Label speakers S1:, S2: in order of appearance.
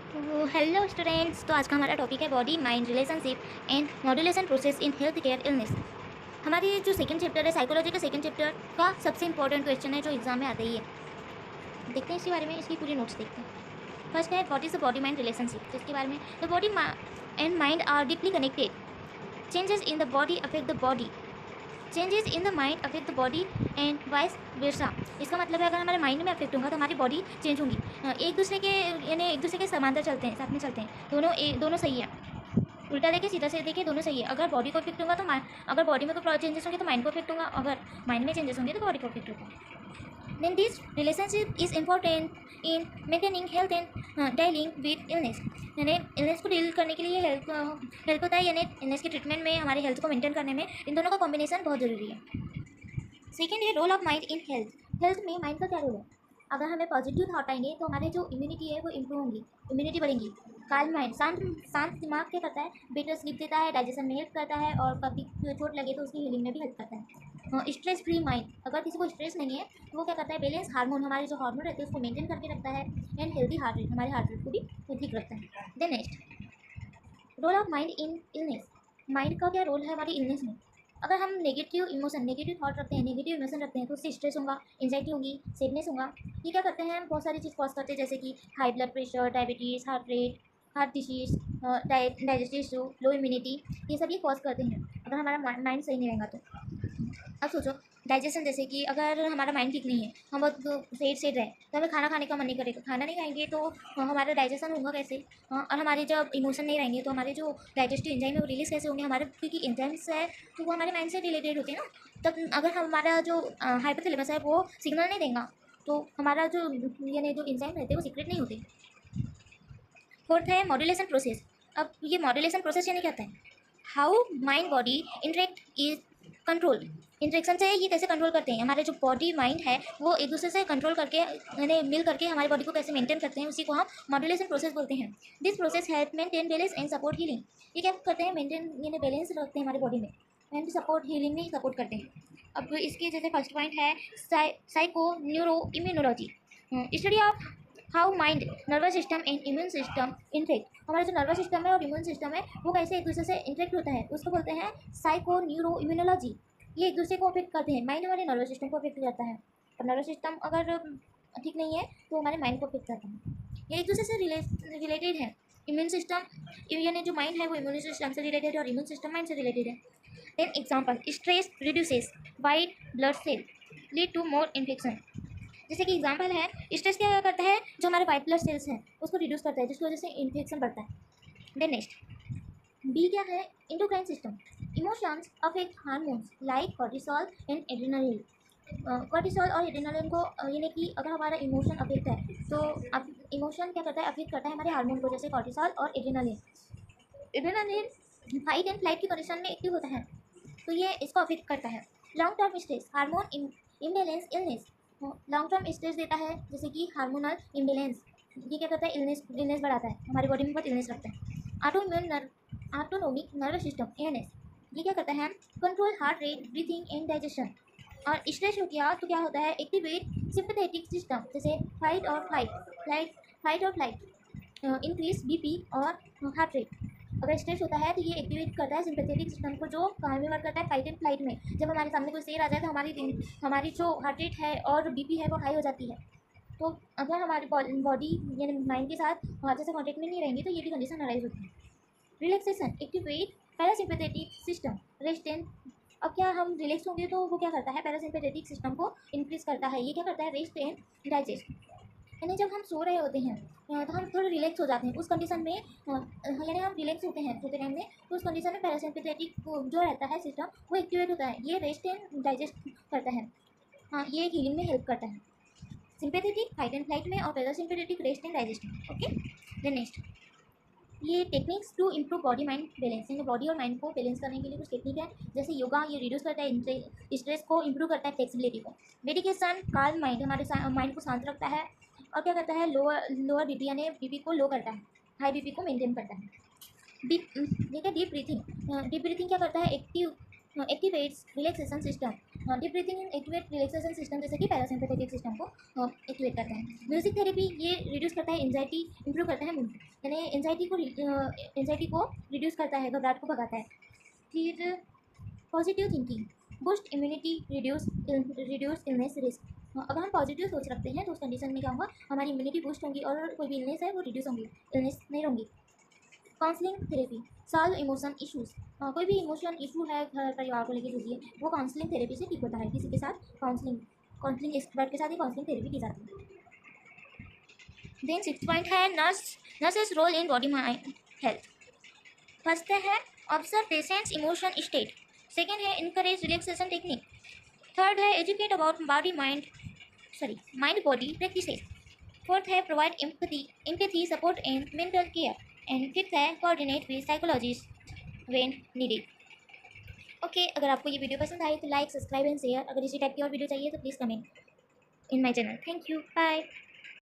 S1: तो hello students. तो आज का हमारा टॉपिक है body mind relationship and modulation process in health care illness. हमारी जो सेकंड चैप्टर है साइकोलॉजी का सेकंड चैप्टर का सबसे इंपॉर्टेंट क्वेश्चन है जो एग्जाम में आता ही है। देखते हैं इसके बारे में, इसकी पूरी नोट्स देखते हैं। फर्स्ट है what is the body mind relationship, जिसके बारे में the body and mind are deeply connected. Changes in the body affect the body, changes in the mind affect the body and vice versa. इसका मतलब है अगर हमारे mind में affect होगा तो हमारी बॉडी चेंज होगी। एक दूसरे के यानी एक दूसरे के समांतर चलते हैं, साथ में चलते हैं, दोनों सही है। उल्टा देखे सीधा से देखे दोनों सही है। अगर बॉडी को अफेक्ट होगा तो अगर बॉडी में कोई चेंजेस होंगे तो माइंड को अफेक्ट होगा, अगर माइंड में चेंजेस होंगे तो बॉडी को अफेक्ट होगा। Then this relationship is important in maintaining health and dealing with illness। यानी इलनेस को डील करने के लिए हेल्प होता है, यानी इलनेस के ट्रीटमेंट में हमारे हेल्थ को मेंटेन करने में इन दोनों का कॉम्बिनेशन बहुत ज़रूरी है। सेकेंड है role of mind in health. Health में माइंड का क्या रोल है? अगर हमें पॉजिटिव थॉट आएंगे तो हमारे जो इम्यूनिटी है वो इम्प्रूव होगी, इम्यूनिटी बढ़ेगी। काल्म माइंड, शांत शांत दिमाग क्या करता है? बेटर स्लीप देता है, डाइजेशन में हेल्प करता है और कभी चोट लगे तो उसकी हीलिंग में भी हेल्प करता है। स्ट्रेस फ्री माइंड, अगर किसी को स्ट्रेस नहीं है तो वो क्या करता है? बैलेंस हार्मोन, हमारे जो हार्मोन रहते हैं उसको मेंटेन करके रखता है एंड हेल्दी हार्ट रेट, हमारे हार्ट रेट को भी ठीक रखता है। Then next, role of mind in illness. Mind का क्या रोल है हमारी इलनेस में? अगर हम नेगेटिव इमोशन, नेगेटिव थॉट रखते हैं, नेगेटिव इमोशन रखते हैं तो उससे स्ट्रेस होगा, एंजाइटी होगी, सैडनेस होगा। ये क्या करते हैं? बहुत सारी चीज़ कॉज करते हैं, जैसे कि high blood pressure, diabetes, heart rate, heart disease, digestive issue, लो इम्यूनिटी, ये सब ये कॉज करते हैं अगर हमारा माइंड सही नहीं रहेगा तो। अब सोचो डाइजेशन, जैसे कि अगर हमारा माइंड ठीक नहीं है, हम बहुत सेट रहे तो हमें खाना खाने का मन नहीं करेगा, खाना नहीं खाएंगे तो हमारा डाइजेशन होगा कैसे? और हमारे जब इमोशन नहीं रहेंगे तो हमारे जो डाइजेस्टिव एंजाइम है वो रिलीज कैसे होंगे? हमारे क्योंकि एंजाइम्स है तो वो हमारे माइंड से रिलेटेड होते हैं ना। तब अगर हमारा जो हाइपोथैलेमस है वो सिग्नल नहीं देगा तो हमारा जो यानी जो एंजाइम रहते हैं वो सीक्रेट नहीं होते। फोर्थ है मॉड्यूलेशन प्रोसेस। अब ये मॉड्यूलेशन प्रोसेस यानी क्या होता है? How mind body interact is control. Interaction से ये कैसे कंट्रोल करते हैं? हमारे जो बॉडी माइंड है वो एक दूसरे से कंट्रोल करके यानी मिल करके हमारी बॉडी को कैसे मेंटेन करते हैं, उसी को हम मॉड्यूलेशन प्रोसेस बोलते हैं। This process help maintain balance and support healing. ये क्या करते हैं? मेंटेन यानी बैलेंस रखते हैं हमारी बॉडी में एंड सपोर्ट हीलिंग में सपोर्ट करते हैं। अब इसके जैसे फर्स्ट पॉइंट है psycho neuro immunology, study of how mind, nervous system and immune system interact. हमारा जो नर्वस सिस्टम है और इम्यून सिस्टम है वो कैसे एक दूसरे से इंटरेक्ट होता है, उसको बोलते हैं साइको न्यूरो इम्यूनोलॉजी। ये एक दूसरे को अफेक्ट करते हैं, माइंड हमारे नर्वस सिस्टम को अफेक्ट करता है और नर्वस सिस्टम अगर ठीक नहीं है तो हमारे माइंड को अफेक्ट करता है। ये एक दूसरे से रिलेटेड है। इम्यून सिस्टम यानी जो माइंड है वो इम्यून सिस्टम से रिलेटेड है और इम्यून सिस्टम माइंड से रिलेटेड है। Then example, stress reduces white blood cell lead to more infection. जैसे कि एग्जाम्पल है, स्ट्रेस क्या करता है? जो हमारे वाइट ब्लड सेल्स हैं उसको रिड्यूस करता है जिसकी वजह से इन्फेक्शन बढ़ता है। देन नेक्स्ट, बी क्या है? Endocrine system. Emotions affect hormones like cortisol and adrenaline. Cortisol और एड्रेनालिन को यानी कि अगर हमारा इमोशन अफेक्ट है तो अब इमोशन क्या करता है? अफेक्ट करता है हमारे हार्मोन को, जैसे कॉर्टिसोल और adrenaline. Adrenaline fight and flight की कंडीशन में एक्टिव होता है तो ये इसको अफेक्ट करता है। Long term stress, hormone imbalance illness. Long term stress देता है जैसे कि हार्मोनल इम्बेलेंस, ये क्या करता है? इलनेस बढ़ाता है, हमारी बॉडी में बहुत इलनेस रखता है। ऑटोनोमिक नर्वस सिस्टम एएनएस, ये क्या करता है? Control heart rate, breathing and digestion. और स्ट्रेस हो गया तो क्या होता है? एक्टिवेट सिंपैथेटिक सिस्टम, जैसे फाइट और फ्लाइट, इंक्रीज बीपी और हार्ट रेट। अगर स्ट्रेस होता है तो ये एक्टिवेट करता है सिंपैथेटिक सिस्टम को, जो कहाँ में वर्क करता है? फाइट एंड फ्लाइट में। जब हमारे सामने कोई शेर आ जाए तो हमारी जो हार्ट रेट है और बीपी है वो हाई हो जाती है। तो अगर हमारी बॉडी यानी माइंड के साथ वहाँ से कॉन्टेक्ट में नहीं रहेंगे तो ये भी कंडीशन अराइज होती है। Relaxation activate parasympathetic system, rest and. अब क्या हम रिलैक्स होंगे तो वो क्या करता है? पैरासिम्पैथेटिक सिस्टम को इंक्रीज करता है। ये क्या करता है? Rest and digest. यानी जब हम सो रहे होते हैं तो हम थोड़ा रिलैक्स हो जाते हैं, उस कंडीशन में यानी हम रिलैक्स होते हैं सोते टाइम में, तो उस कंडीशन में पैरासिम्पैथेटिक जो रहता है सिस्टम वो एक्टिवेट होता है, ये रेस्ट एंड डाइजेस्ट करता है। हाँ, ये हीलिंग में हेल्प करता है। सिंपैथेटिक फाइट एंड फ्लाइट में और पैरासिम्पैथेटिक रेस्ट एंड डाइजेस्ट में। ओके, देन नेक्स्ट, ये techniques to improve body mind balance, यानी बॉडी और माइंड को बैलेंस करने के लिए कुछ टेक्निक है, जैसे योगा, ये रिड्यूस करता है स्ट्रेस को, इम्प्रूव करता है फ्लेक्सिबिलिटी को। मेडिकेशन काल्म माइंड, हमारे माइंड को शांत रखता है और क्या करता है? लोअर बीपी यानी बीपी को लो करता है, हाई बीपी को मेंटेन करता है। डीप, ठीक है, डीप ब्रीथिंग। डीप ब्रीथिंग क्या करता है? Activates relaxation system. Deep breathing activate relaxation system, जैसे कि पैरासिम्पैथेटिक सिस्टम को एक्टिवेट करता है। म्यूजिक थेरेपी ये रिड्यूस करता है एंजाइटी, इंप्रूव करता है मूड, यानी एंजाइटी को रिड्यूस करता है, घबराहट को भगाता है। फिर positive thinking boost immunity, reduce illness risk. अगर हम पॉजिटिव सोच रखते हैं तो उस कंडीशन में क्या होगा, हमारी इम्यूनिटी बूस्ट होगी और कोई भी इलनेस है वो रिड्यूस होंगी, इलनेस नहीं होंगी। Counselling therapy solve emotion issues. कोई भी इमोशन इशू है घर परिवार को लेकर जो भी है, वो काउंसलिंग थेरेपी से ठीक होता है। किसी के साथ काउंसलिंग एक्सपर्ट के साथ ही काउंसलिंग थेरेपी की जाती है। देन 6 पॉइंट है nurses role in body mind health. First है observe patients emotion state. Second है इनकरेज रिलैक्सेशन टेक्निक। थर्ड है educate about mind body practices. Fourth है provide empathy support and mental care. And fifth है coordinate with psychologist when needed. Okay, अगर आपको ये video पसंद आई तो लाइक, सब्सक्राइब एंड शेयर। अगर इसी टाइप की और वीडियो चाहिए तो please comment in my channel. Thank you, bye.